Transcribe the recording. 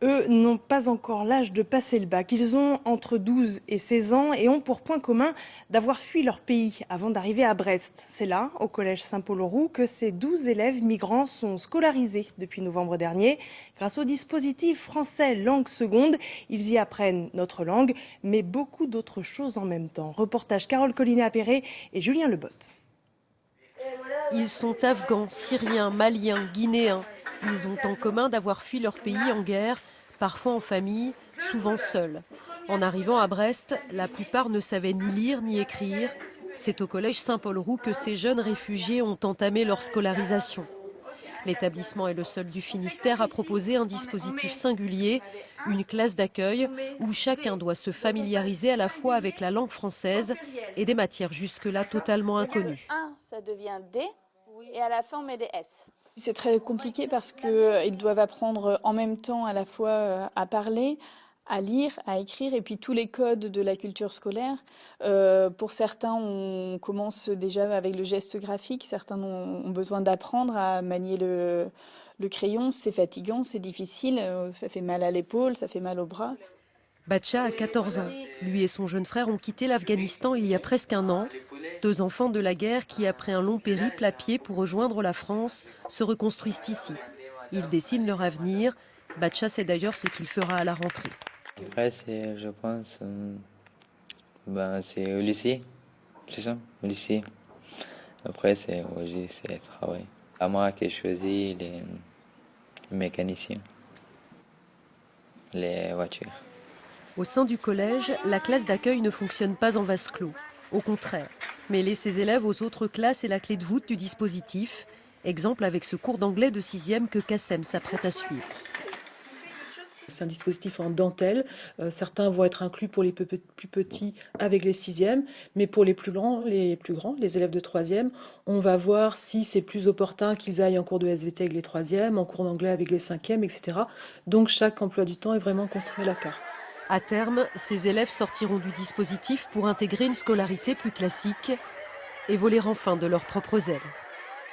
Eux n'ont pas encore l'âge de passer le bac. Ils ont entre 12 et 16 ans et ont pour point commun d'avoir fui leur pays avant d'arriver à Brest. C'est là, au collège Saint-Paul-aux-Roux, que ces 12 élèves migrants sont scolarisés depuis novembre dernier. Grâce au dispositif français langue seconde, ils y apprennent notre langue, mais beaucoup d'autres choses en même temps. Reportage Carole Collinet-Appéré et Julien Lebotte. Ils sont afghans, syriens, maliens, guinéens. Ils ont en commun d'avoir fui leur pays en guerre, parfois en famille, souvent seuls. En arrivant à Brest, la plupart ne savaient ni lire ni écrire. C'est au collège Saint-Paul-Roux que ces jeunes réfugiés ont entamé leur scolarisation. L'établissement est le seul du Finistère à proposer un dispositif singulier, une classe d'accueil où chacun doit se familiariser à la fois avec la langue française et des matières jusque-là totalement inconnues. Ça devient D et à la fin on met des S. C'est très compliqué parce qu'ils doivent apprendre en même temps à la fois à parler, à lire, à écrire et puis tous les codes de la culture scolaire. Pour certains, on commence déjà avec le geste graphique. Certains ont besoin d'apprendre à manier le crayon. C'est fatigant, c'est difficile, ça fait mal à l'épaule, ça fait mal au bras. Batcha a 14 ans. Lui et son jeune frère ont quitté l'Afghanistan il y a presque un an. Deux enfants de la guerre qui, après un long périple à pied pour rejoindre la France, se reconstruisent ici. Ils dessinent leur avenir. Batcha sait d'ailleurs ce qu'il fera à la rentrée. Après, je pense, c'est au lycée. C'est ça, au lycée. Après, c'est le travail. À moi qui ai choisi les mécaniciens, les voitures. Au sein du collège, la classe d'accueil ne fonctionne pas en vase clos. Au contraire, mêler ses élèves aux autres classes est la clé de voûte du dispositif. Exemple avec ce cours d'anglais de 6e que Kassem s'apprête à suivre. C'est un dispositif en dentelle. Certains vont être inclus pour les plus petits avec les 6e, mais pour les plus grands, les élèves de 3e, on va voir si c'est plus opportun qu'ils aillent en cours de SVT avec les 3e, en cours d'anglais avec les 5e, etc. Donc chaque emploi du temps est vraiment construit à la carte. À terme, ces élèves sortiront du dispositif pour intégrer une scolarité plus classique et voler enfin de leurs propres ailes.